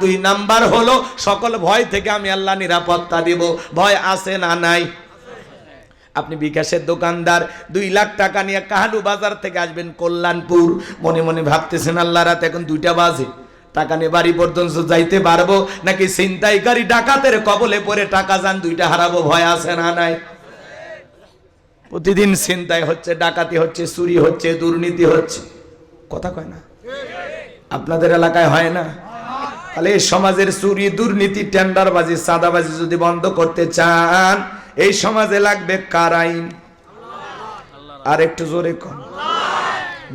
দুই নাম্বার হলো সকল ভয় থেকে আমি আল্লাহ নিরাপত্তা দিব। ভয় আছে না নাই? আপনি বিকাশের দোকানদার 2 লাখ টাকা নিয়ে কাহালু বাজার থেকে আসবেন কল্যাণপুর, মনে মনে ভাবতেছেন আল্লাহ রাত এখন 2টা বাজে, টাকা নিয়ে বাড়ি পর্যন্ত যাইতে পারবো নাকি ছিনতাইকারী ডাকাতের কবলে পড়ে টাকা যান 2টা হারাবো? ভয় আছে না নাই? প্রতিদিন ছিনতাই হচ্ছে, ডাকাতি হচ্ছে, চুরি হচ্ছে, দুর্নীতি হচ্ছে, কথা কয় না? আপনাদের এলাকায় হয় না? তাহলে এই সমাজের চুরি, দুর্নীতি, টেন্ডারবাজি, চাঁদাবাজি যদি বন্ধ করতে চান এই সমাজে লাগবে কার আইন? আর একটু জোরে কন।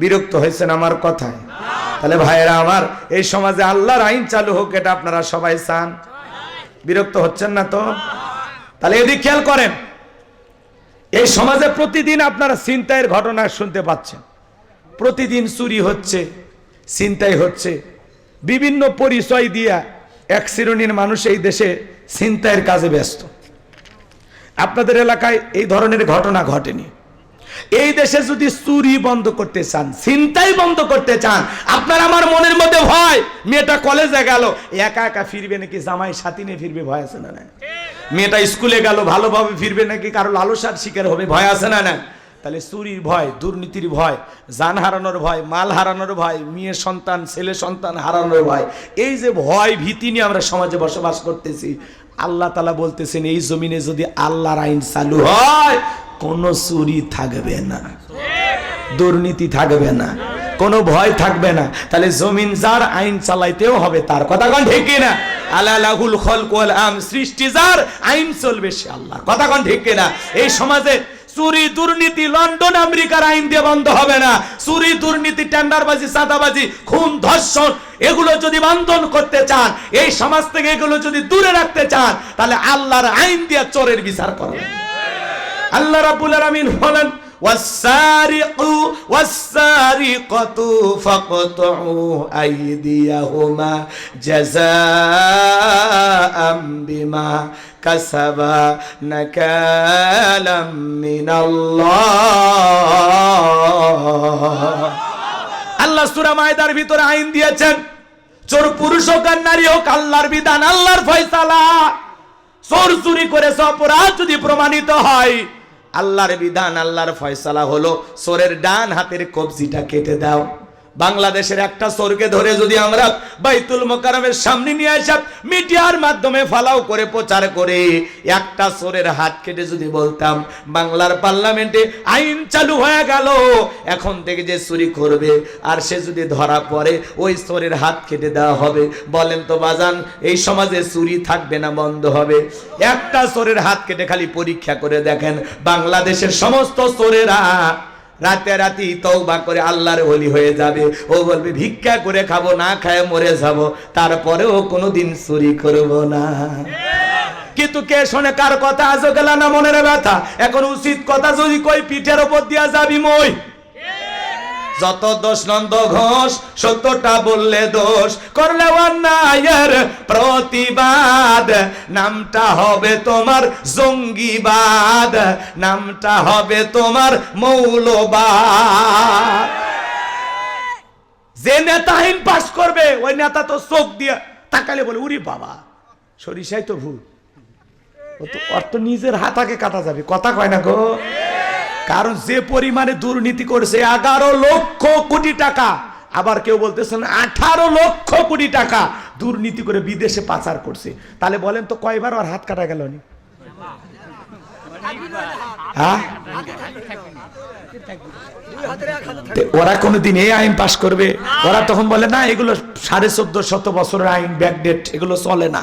বিরক্ত হয়েছেন আমার কথায়? তাহলে ভাইয়েরা আমার, এই সমাজে আল্লাহর আইন চালু হোক, এটা আপনারা সবাই চান? বিরক্ত হচ্ছেন না তো? তাহলে এদিক খেয়াল করেন, এই সমাজে প্রতিদিন আপনারা ছিনতাইয়ের ঘটনা শুনতে পাচ্ছেন। প্রতিদিন চুরি হচ্ছে, ছিনতাই হচ্ছে, বিভিন্ন পরিচয় দিয়া এক শ্রেণীর মানুষ এই দেশে ছিনতাইয়ের কাজে ব্যস্ত। আপনাদের এলাকায় এই ধরনের ঘটনা ঘটেনি? এই দেশে যদি চুরি বন্ধ করতে চান, ছিনতাই বন্ধ করতে চান, আপনার আমার মনের মধ্যে ভয়, মেয়েটা কলেজে গেল একা একা ফিরবে নাকি জামাই সাথী নিয়ে ফিরবে? ভয় আছে না? মেয়েটা স্কুলে গেল ভালোভাবে ফিরবে নাকি কারো লালসার শিকার হবে? ভয় আছে না? তাহলে চুরির ভয়, দুর্নীতির ভয়, জান হারানোর ভয়, মাল হারানোর ভয়, মেয়ে সন্তান, ছেলে সন্তান হারানোর ভয়, এই যে ভয় ভীতি নিয়ে আমরা সমাজে বসবাস করতেছি, আল্লাহ তাআলা বলতেছেন এই জমিনে যদি আল্লাহর আইন চালু হয় কোনো চুরি থাকবে না, দুর্নীতি থাকবে না, কোনো ভয় থাকবে না। তাহলে জমিন যার, আইন চালাইতেও হবে তার, কথা কোন ঠিক কিনা? আলা লাহুল খালকু ওয়াল আম, সৃষ্টি যার, আইন চলবে সে আল্লাহর, কথা কোন ঠিক কিনা? এই সমাজে চুরি, দুর্নীতি লন্ডন আমেরিকার আইন দিয়ে বন্ধ হবে না। চুরি, দুর্নীতি, টেন্ডারবাজি, চাঁদাবাজি, খুন, ধর্ষণ, এগুলো যদি বন্ধ করতে চান, এই সমাজ থেকে এগুলো যদি দূরে রাখতে চান, তাহলে আল্লাহর আইন দিয়ে চোরের বিচার করবেন। আল্লাহ রাব্বুল আলামিন বলেন ওয়াস-সারিকু ওয়াস-সারিকাতু ফাকতুউ আইদিয়াহুমা জাযাআম বিমা কাসাবা নাকালাম মিনাল্লাহ। আল্লাহ সূরা মায়দার ভিতরে আইন দিয়েছেন, চোর পুরুষ হোক আর নারী হোক, আল্লাহর বিধান, আল্লাহর ফয়সালা। চোর চুরি করেছে, অপরাধ যদি প্রমাণিত হয়, আল্লাহর বিধান, আল্লাহর ফয়সালা হলো চোরের ডান হাতের কবজিটা কেটে দাও। বাংলাদেশের একটা চোরকে ধরে যদি আমরা বাইতুল মোকাররমের সামনে নিয়ে আসা মিডিয়ার মাধ্যমে ফালাও করে প্রচার করে একটা চোরের হাত কেটে যদি বলতাম বাংলার পার্লামেন্টে আইন চালু হয়ে গেল, এখন থেকে যে চুরি করবে আর সে যদি ধরা পড়ে ওই চোরের হাত কেটে দেওয়া হবে, বলেন তো বাজান এই সমাজে চুরি থাকবে না বন্ধ হবে? একটা চোরের হাত কেটে খালি পরীক্ষা করে দেখেন, বাংলাদেশের সমস্ত চোরেরা রাতারাতি তওবা করে আল্লাহর ওলি হয়ে যাবে। ও বলবে ভিক্ষা করে খাবো, না খায় মরে যাব, তারপরেও কোনোদিন চুরি করব না। কিন্তু কে শোনে কার কথা? আজও গেল না মনের ব্যথা। এখন উচিত কথা যদি কই পিঠের উপর দিয়া যাবি মই। যত দোষ নন্দ ঘোষ, সত্যটা বললে দোষ, করলে অন্যায়ের প্রতিবাদ, নামটা হবে তোমার জঙ্গিবাদ, নামটা হবে তোমার মৌলবাদ। যে নেতা আইন পাস করবে ওই নেতা তো চোখ দিয়ে তাকালে বলে উরি বাবা সরিষাই তো ভূত, ওর তো নিজের হাতাকে কাটা যাবে, কথা কয় না গো? কারণ যে পরিমাণে দুর্নীতি করছে 11 লক্ষ কোটি টাকা, আবার কেউ বলতেছেন 18 লক্ষ কোটি টাকা দুর্নীতি করে বিদেশে পাচার করছে। তাহলে বলেন তো কয়বার ওর হাত কাটা গেল? ওরা কোনদিন এই আইন পাশ করবে? ওরা তখন বলে না এগুলো 1450 বছরের আইন, ব্যাকডেট, এগুলো চলে না।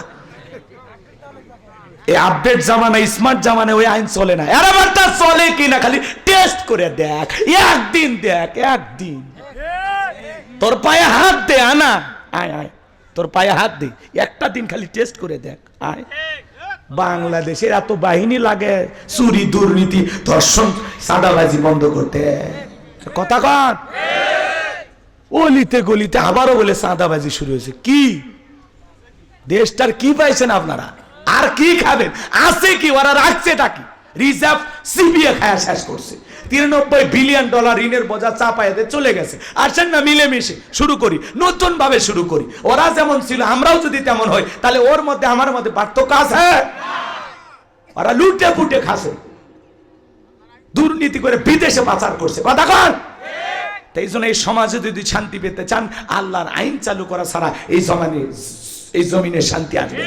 এই আপডেট জামানা, স্মার্ট জামানা, ওই আইন চলে না। এর আবারটা চলে কিনা খালি টেস্ট করে দেখ, একদিন দেখ, একদিন তোর পায়ে হাত দে, আনা আয় আয় তোর পায়ে হাত দে, একটা দিন খালি টেস্ট করে দেখ, আয়। বাংলাদেশের এত বাহিনী লাগে চুরি, দুর্নীতি, ধর্ষণ, চাঁদাবাজি বন্ধ করতে, কথা কন? অলিতে গলিতে আবারও বলে চাঁদাবাজি শুরু হয়েছে। কি দেশটার কি পাইছেন আপনারা? আর কি খাবেন? আছে কি? ওরা রাখছেটা কি? রিজার্ভ সিবিএ খায়া শেষ করছে। 93 বিলিয়ন ডলার ঋণের বোঝা চাপাইতে চলে গেছে। আসেন না মিলেমিশে শুরু করি, নতুন ভাবে শুরু করি। ওরা যেমন ছিল আমরাও যদি তেমন হয়, তাহলে ওর মধ্যে আমার মধ্যে পার্থক্য আছে? ওরা লুটে পুটে খাসে, দুর্নীতি করে বিদেশে পাচার করছে। কথা কন। এই জন্য এই সমাজে যদি শান্তি পেতে চান, আল্লাহর আইন চালু করা ছাড়া এই জমিনে শান্তি আসবে।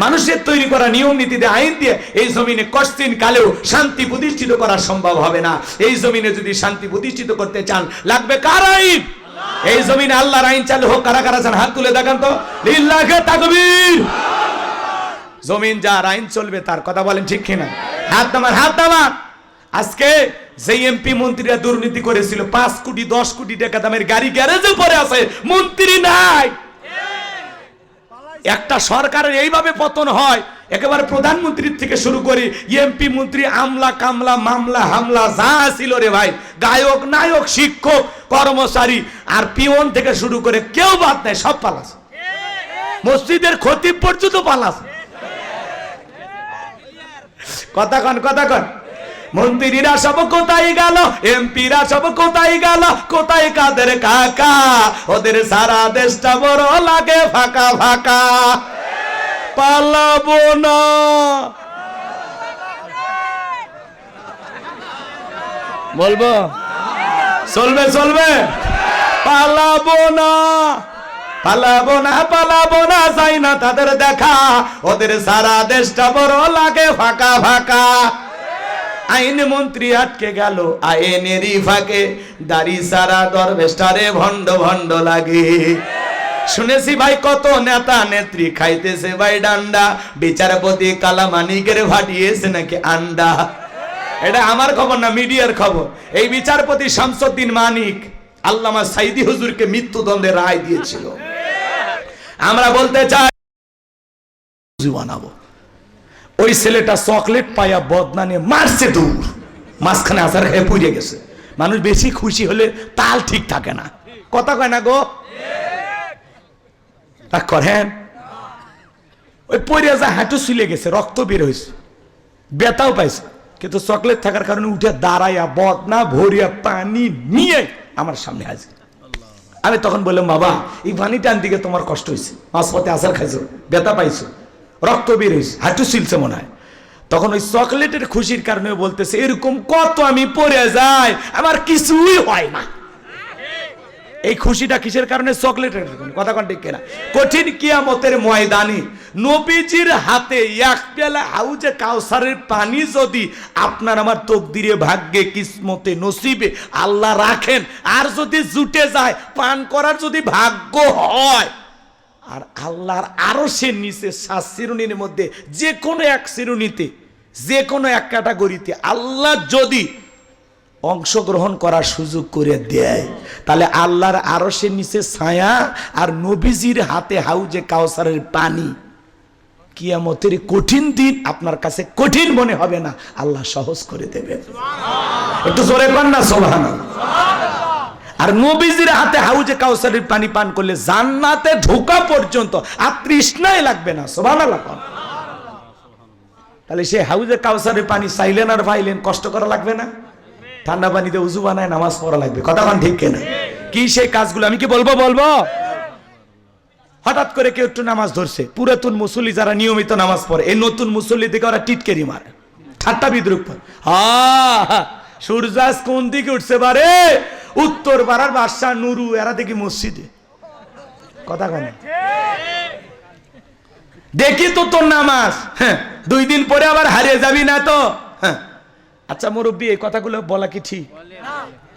মানুষের তৈরি করা নিয়ম নীতি দিয়ে, আইন দিয়ে এই জমিনে কষ্টিন কালেও শান্তি প্রতিষ্ঠিত করা সম্ভব হবে না। এই জমিনে যদি শান্তি প্রতিষ্ঠিত করতে চান, লাগবে কার আইন? এই জমিনে আল্লাহর আইন চালু হোক। কারা কারা চান হাত তুলে দেখান তো। লিল্লাহি তাকবীর। জমিন যার আইন চলবে তার। কথা বলেন ঠিক কিনা? হাত নামান, হাত নামান। আজকে যে এমপি মন্ত্রীরা দুর্নীতি করেছিল, 5 কোটি 10 কোটি টাকা দামের গাড়ি গ্যারেজে পড়ে আছে, মন্ত্রী নাই। একটা সরকারের এইভাবে পতন হয়, একেবারে প্রধানমন্ত্রীর থেকে শুরু করে এমপি মন্ত্রী, আমলা কামলা মামলা হামলা যা ছিল রে ভাই, গায়ক নায়ক শিক্ষক কর্মচারী আর পিয়ন থেকে শুরু করে কেউ বাদ নাই, সব পালাছে। মসজিদের খতিব পর্যন্ত পালাছে। কথা কন, কথা কন। মন্ত্রীরা সব কোথায় গেল, এমপিরা সব কোথায় গেল, কোথায় কাদের কাকা? ওদের সারা দেশটা বড় লাগে ফাঁকা ফাঁকা। পালাবো না, বলবো চলবে চলবে। পালাবো না, পালাবো না, পালাবো না, যাই না তাদের দেখা। ওদের সারা দেশটা বড় লাগে ফাঁকা ফাঁকা। আইন মন্ত্রী আটকে গেল আইনেরই ফাঁকে, দাড়ি সারা দরবেশটারে ভণ্ড ভণ্ড লাগে। শুনেছি ভাই কত নেতা নেত্রী খাইতেছে ভাই ডান্ডা, বিচারপতি কালামানিকের ভাটিয়েছে নাকি আন্ডা। এটা আমার খবর না, মিডিয়ার খবর। এই বিচারপতি শামসুদ্দিন মানিক আল্লামা সাইদি হুজুরকে মৃত্যুদণ্ডের রায় দিয়েছিল। আমরা বলতে চাই বানাবো। ওই ছেলেটা চকলেট পায়া বদনা নিয়ে মারছে দূর, মাঝখানে আসার খেয়ে পুড়ে গেছে। মানুষ বেশি খুশি হলে তাল ঠিক থাকে না। কথা কয় না গো, রাগ করেন। ওই পড়ে যা হাঁটু চুলে গেছে, রক্ত বের হয়েছে, ব্যথাও পাইছে, কিন্তু চকলেট থাকার কারণে উঠে দাঁড়াইয়া বদনা ভরিয়া পানি নিয়ে আমার সামনে হাজির। আমি তখন বললাম, বাবা এই পানিটা আনতে গিয়ে তোমার কষ্ট হয়েছে, মাঝপথে আসার খাইছো, ব্যথা পাইছো, রক্ত বের হয়েছে, হাঁটু ছিলছে মনে হয়। তখন ওই চকলেটের খুশির কারণে বলতেছে, এরকম কত আমি পড়ে যাই, আমার কিছুই হয় না। এই খুশিটা কিসের কারণে? চকলেটের। কথা কোন ঠিক কিনা? কঠিন কিয়ামতের ময়দানে নবীজির হাতে এক পেলা হাউজে কাউসারের পানি যদি আপনার আমার তকদিরে, ভাগ্যে, কিসমতে, নসিবে আল্লাহ রাখেন, আর যদি জুটে যায়, পান করার যদি ভাগ্য হয়, আর আল্লাহর আরশের নিচে 7 শ্রেণীর মধ্যে যে কোনো এক শ্রেণীতে, যে কোনো এক ক্যাটাগরিতে আল্লাহ যদি অংশগ্রহণ করার সুযোগ করে দেয়, তাহলে আল্লাহর আরশের নিচে ছায়া আর নবীজির হাতে হাউজে কাউসারের পানি, কিয়ামতের কঠিন দিন আপনার কাছে কঠিন মনে হবে না, আল্লাহ সহজ করে দেবেন। একটু জোরে বলেন না সুবহানাল্লাহ। আর নবীজির হাতে হাউজে কাউসারের পানি পান করলে জান্নাতে ঢোকা পর্যন্ত আর তৃষ্ণাই লাগবে না। সুবহানাল্লাহ। তাহলে সে হাউজে কাউসারের পানি চাইলেন আর পাইলেন, কষ্ট করা লাগবে না? ঠান্ডা পানিতে উজু বানায় নামাজ পড়া লাগবে। কথা কোন ঠিক কিনা? কি সেই কাজগুলো আমি কি বলবো? হঠাৎ করে কেউ একটু নামাজ ধরছে, পুরাতন মুসল্লি যারা নিয়মিত নামাজ পড়ে, এই নতুন মুসল্লি দিকে ওরা টিটকেরি মারে, ঠাট্টা বিদ্রুপ করে। সূর্যাস্ত কোন দিকে উঠছে বারে? উত্তর পাড়ার বাদশা নুরু, এরা দেখি মসজিদে। কথা কেন? দেখি তো তোর নামাজ, 2 দিন পরে আবার হারিয়ে যাবি না তো? আচ্ছা মুরব্বী, এই কথাগুলো বলা কি ঠিক?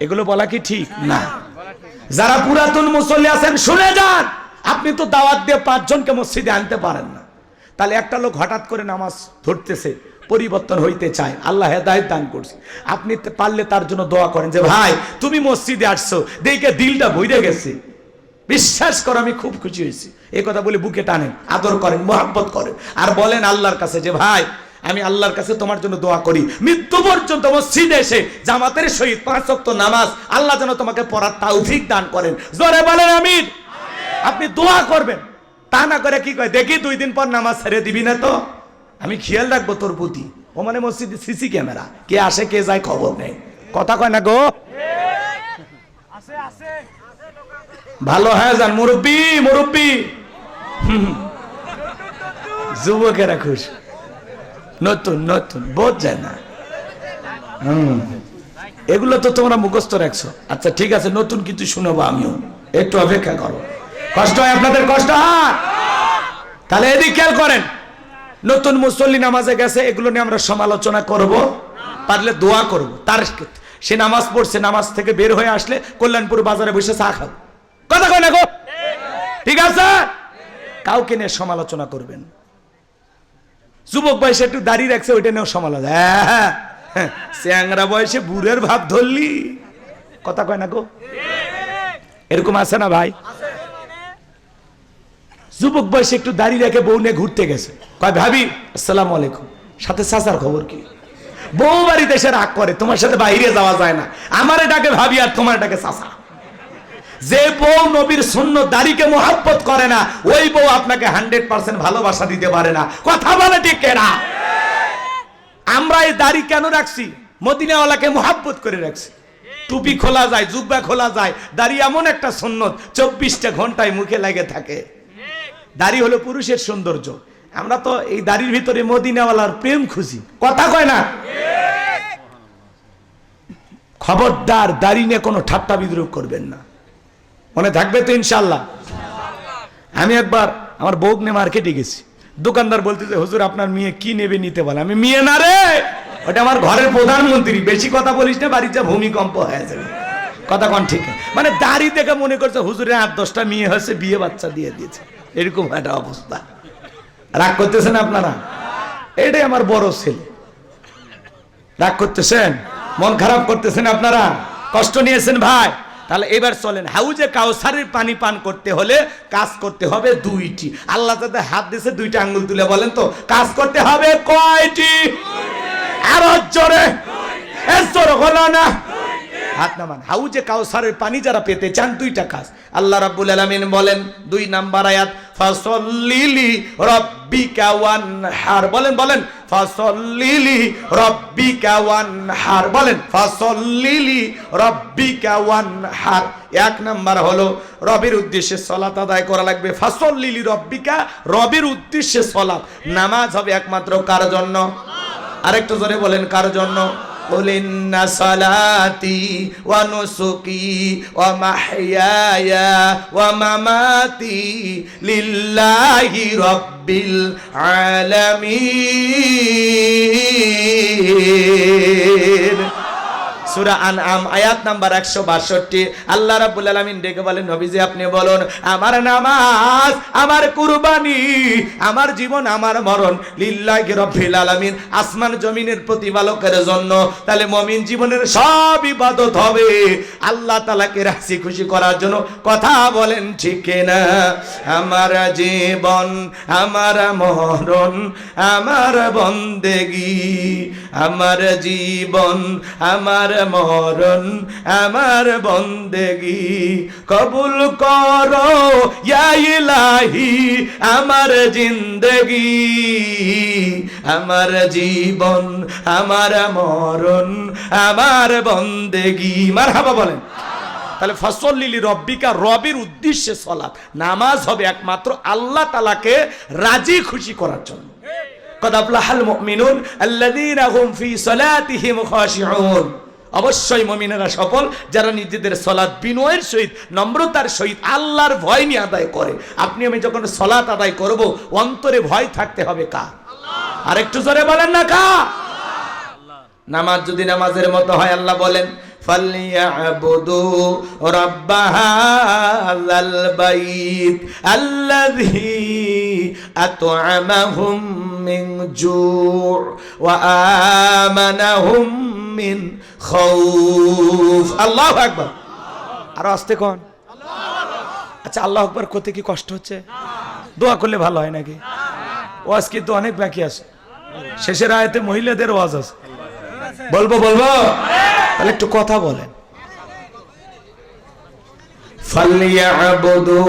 এগুলো বলা কি ঠিক না? যারা পুরাতন মুসল্লি আছেন শুনে যান, আপনি তো দাওয়াত দিয়ে 5 জনকে মসজিদে আনতে পারেন না। তাহলে একটা লোক হঠাৎ করে নামাজ ধরতেছে, পরিবর্তন হইতে চায়, আল্লাহ হেদায়েত দান করছে, আপনি পারলে তার জন্য দোয়া করেন যে ভাই তুমি মসজিদে আসছো দেখে দিলটা ভরে গেছে, বিশ্বাস করো আমি খুব খুশি হয়েছি। এই কথা বলে বুকে টানেন, আদর করেন, মোহাব্বত করেন, আর বলেন আল্লাহর কাছে যে ভাই আমি আল্লাহর কাছে তোমার জন্য দোয়া করি, মৃত্যু পর্যন্ত মসজিদে এসে জামাতের সহিত 5 ওয়াক্ত নামাজ আল্লাহ যেন তোমাকে পড়ার তৌফিক দান করেন। জোরে বলেন আমিন। আপনি দোয়া করবেন, তা না করে কি কয়, দেখি 2 দিন পর নামাজ ছেড়ে দিবি না তো, আমি খেয়াল রাখবো তোর প্রতি। ও মানে মসজিদে সিসি ক্যামেরা, কে আসে কে যায় খবর নেই। কথা কয় না গো? ভালো হয়ে যান মুরব্বী, মুরব্বী। যুবকেরা খুশ, নতুন নতুন বোধ যায় না। এগুলো তো তোমরা মুখস্থ রাখছো। আচ্ছা ঠিক আছে, নতুন কিছু শুনবো আমিও, একটু অপেক্ষা করো। কষ্ট হয় আপনাদের? কষ্ট হয়? তাহলে এদিক খেয়াল করেন, নতুন মুসল্লি নামাজে গেছে, এগুলো নিয়ে আমরা সমালোচনা করব, পারলে দোয়া করব। তার সে নামাজ পড়ছে, নামাজ থেকে বের হয়ে আসলে কল্যাণপুর বাজারে বসে চা খাবো। কথা কয় না গো? ঠিক আছে, কাউকে নিয়ে সমালোচনা করবেন। যুবক বয়সে একটু দাঁড়িয়ে রাখছে, ওইটা নিয়েও সমালোচনা। হ্যাঁ, চ্যাংরা বয়সে বুড়ের ভাব ধরলি। কথা কয় না গো? এরকম আছে না ভাই? যুবক বয়সে একটু দাঁড়িয়ে রেখে বউ নিয়ে ঘুরতে গেছে, কয় ভাবি আসসালামু আলাইকুম, সাথে চাচার খবর কি? বউ বাড়িতে এসে রাগ করে, তোমার সাথে বাইরে যাওয়া যায় না, আমারে ডাকে ভাবি আর তোমার ডাকে চাচা। যে বউ নবীর সুন্নত দাড়িকে মোহাব্বত করে না, ওই বউ আপনাকে 100% ভালোবাসা দিতে পারে না। কথা বলে ঠিক না? আমরা এই দাড়ি কেন রাখছি? মদিনাওয়ালাকে মোহাব্বত করে রাখছি। টুপি খোলা যায়, জুব্বা খোলা যায়, দাড়ি এমন একটা সুন্নত 24টা ঘন্টায় মুখে লাগে থাকে। দাড়ি হলো পুরুষের সৌন্দর্য। আমরা তো এই দাড়ির ভিতরে মদিনাওয়ালার প্রেম খুঁজি। কথা কয় না? খবরদার দাড়ি নিয়ে কোনো ঠাট্টা বিদ্রুপ করবেন না, মনে থাকবে তো ইনশাল্লাহ। আমি একবার আমার বউ নিয়ে মার্কেটে গেছি, দোকানদার বলতেছে হুজুর আপনার মেয়ে কি নেবে নিতে বলে। আমি মেয়ে না রে, ওটা আমার ঘরের প্রধানমন্ত্রী, বেশি কথা বলিস না, বাড়িতে ভূমিকম্প হয়ে যাবে। কথা কন ঠিক? মানে দাড়ি দেখে মনে করছে হুজুরের 8-10টা মেয়ে হয়েছে, বিয়ে বাচ্চা দিয়ে দিয়েছে, এরকম একটা অবস্থা। রাগ করতেছেন আপনারা? এটাই আমার বড় ছেলে। রাগ করতেছেন, মন খারাপ করতেছেন আপনারা, কষ্ট নিয়েছেন ভাই। তাহলে এবার চলেন, হাউজে কাউসারের পানি পান করতে হলে কাজ করতে হবে 2টি। আল্লাহ তাদের হাত দিয়েছে 2টা আঙ্গুল তুলে বলেন তো, কাজ করতে হবে কয়টি? আরো জোরে, জোরে হলো না, হাত নামান। হাউজে কাউসারের পানি যারা পেতে চান 2টা কাজ। আল্লাহ রাব্বুল আলামিন বলেন 2 নাম্বার আয়াত, ফাসল্লিলি রাব্বিকা ওয়ানহার। বলেন বলেন, ফাসল্লিলি রাব্বিকা ওয়ানহার। বলেন, ফাসল্লিলি রাব্বিকা ওয়ানহার। 1 নাম্বার হলো রবের উদ্দেশ্যে সালাত আদায় করা লাগবে। ফাসল্লিলি রাব্বিকা, রবের উদ্দেশ্যে সালাত। নামাজ হবে একমাত্র কার জন্য? আরেকটু জোরে বলেন, কার জন্য? قل إن صلاتي ونسكي ومحياي ومماتي لله رب العالمين। সূরা আনআম আয়াত নাম্বার 162। আল্লাহ রাব্বুল আলামিন ডেকে বলেন, নবীজি আপনি বলুন, আমার নামাজ, আমার কুরবানি, আমার জীবন, আমার মরণ লিল্লাহি রাব্বিল আলামিন, আসমান জমিনের প্রতিপালকের জন্য। তাহলে মুমিন জীবনের সব ইবাদত হবে আল্লাহ তাআলাকে রাজি খুশি করার জন্য। কথা বলেন ঠিক না? আমার জীবন, আমার মরণ, আমার বন্দেগী, আমার জীবন, আমার মরণ, আমার বন্দেগী কবুল করো ইয়া ইলাহি, আমার জিন্দেগি, আমার জীবন, আমার মরণ, আমার বন্দেগী। মারহাবা বলেন। তাহলে ফাসল্লিলি রব্বিকা, রবের উদ্দেশ্যে সালাত, নামাজ হবে একমাত্র আল্লাহ তাআলাকে রাজি খুশি করার জন্য। কদ আফলাহাল মুমিনুন আল্লাযীনা হুম ফি সালাতিহিম খাশিউন। অবশ্যই মুমিনেরা সফল যারা নিজেদের সালাত বিনয়ের সহিত, নম্রতার সহিত, আল্লাহর ভয় নিয়ে আদায় করে। আপনি আমি যখন সালাত আদায় করব, অন্তরে ভয় থাকতে হবে কার? আর একটু জোরে বলেন না কার? নামাজ যদি নামাজের মতো হয়, আল্লাহ বলেন ফালইয়াবুদু রাব্ব হাযাল বাইত আল্লাযী আত'আমাহুম মিন জু' ওয়া আমানাহুম মিন খাউফ। আল্লাহু আকবার। আরো আস্তে কোন? আচ্ছা, আল্লাহু আকবার করতে কি কষ্ট হচ্ছে? দোয়া করলে ভালো হয় নাকি? ওয়াজ কিন্তু অনেক বাকি আছে। শেষের আয়াতে মহিলাদের ওয়াজ আছে, বলবো বলবো? তাহলে একটু কথা বলেন। ফালইয়াবুদু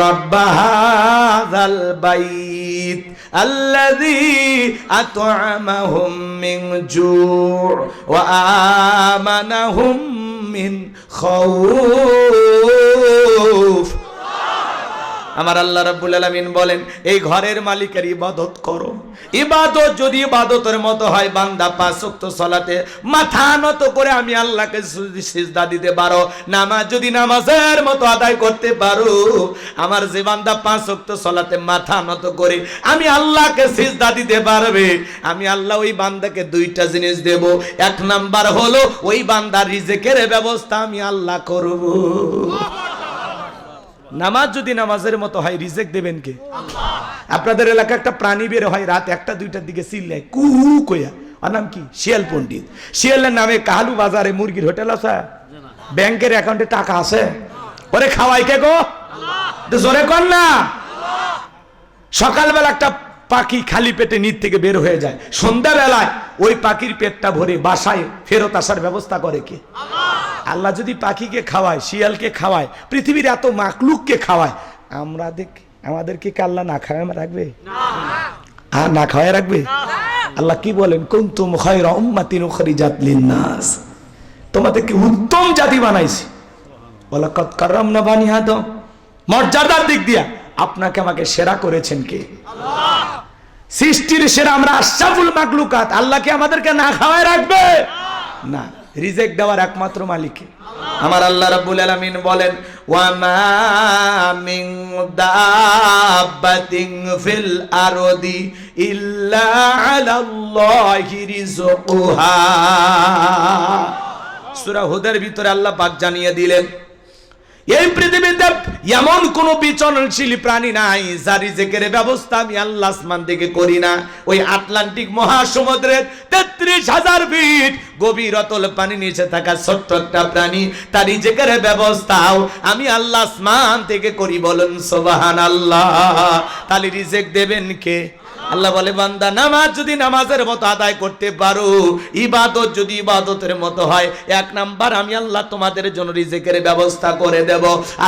রাব্ব হাযাল বাইত المجيد الذي أطعمهم من جوع وآمنهم من خوف আমার আল্লাহ রাব্বুল আলামিন বলেন এই ঘরের মালিকের ইবাদত করো। ইবাদত যদি ইবাদতের মতো হয়, বান্দা 5 ওয়াক্ত সালাতে মাথা নত করে আমি আল্লাহকে সিজদা দিতে পারো, নামাজ যদি নামাজের মতো আদায় করতে পারো, আমার যে বান্দা 5 ওয়াক্ত সালাতে মাথা নত করে আমি আল্লাহকে সিজদা দিতে পারবে, আমি আল্লাহ ওই বান্দাকে 2টা জিনিস দেব। 1 নাম্বার হলো ওই বান্দার রিজিকের ব্যবস্থা আমি আল্লাহ করব। নামাজ যদি নামাজের মতো হয়, রিজিক দেবেন কে? আপনাদের এলাকায় একটা প্রাণী বের হয় রাত 1টা 2টার দিকে চিল্লায় কু কইয়া, আর নাম কি? শিয়াল পণ্ডিত। শিয়ালের নামে কালু বাজারে মুরগির হোটেল আছে, ব্যাংকের অ্যাকাউন্টে টাকা আছে, ওরে খাওয়াই কে গো? জোরে কর না। সকালবেলা একটা পাখি খালি পেটে নিচ থেকে বের হয়ে যায়, সন্ধ্যাবেলায় ওই পাখির পেটটা ভরে বাসায় ফেরত আসার ব্যবস্থা করে কে? আল্লাহ যদি পাখিকে খাওয়ায়, শিয়ালকে খাওয়ায়, পৃথিবীর এত মাকলুককে খাওয়ায়, আমাদেরকে কি আল্লাহ না খাওয়ায় রাখবে? না খাওয়ায় রাখবে? আল্লাহ কি বলেন? কুনতুম খায়রা উম্মাতিন উখরিজাত লিন-নাস, তোমাদেরকে উত্তম জাতি বানাইছি। ওয়ালাকাদ কাররামনা বানি আদম, মর্যাদার দিক দিয়া আপনাকে আমাকে সেরা করেছেন কে? আল্লাহ। সৃষ্টির সেরা আমরা আশরাফুল মাখলুকাত, আল্লাহ কি আমাদেরকে না খাওয়ায় রাখবে? না, রিজিক দেওয়ার একমাত্র মালিক আমার আল্লাহ রাব্বুল আলামিন বলেন ওয়া মা মিন দাব্বাতিন ফিল আরদি ইল্লা আলাল্লাহি রিজকুহা। সূরা হুদের ভিতরে আল্লাহ পাক জানিয়ে দিলেন এই পৃথিবীতে এমন কোন বিচরণশীল প্রাণী নাই যার রিজিকের ব্যবস্থা আমি আল্লাহ আসমান থেকে করি না। ওই আটলান্টিক মহাসমুদ্রের 33,000 ফিট গভীর অতল পানি নিচে থাকা ছোট্ট একটা প্রাণী, তার রিজিকের ব্যবস্থাও আমি আল্লাহ আসমান থেকে করি। বলুন সুবহানাল্লাহ। তাহলে রিজিক দেবেন কে? আল্লাহ বলে বান্দা নামাজ যদি নামাজের মতো আদায় করতে পারো, ইবাদত যদি ইবাদতের মতো হয়, 1 নাম্বার আমি আল্লাহ তোমাদের জন্য রিজিকের ব্যবস্থা করে দেব। আর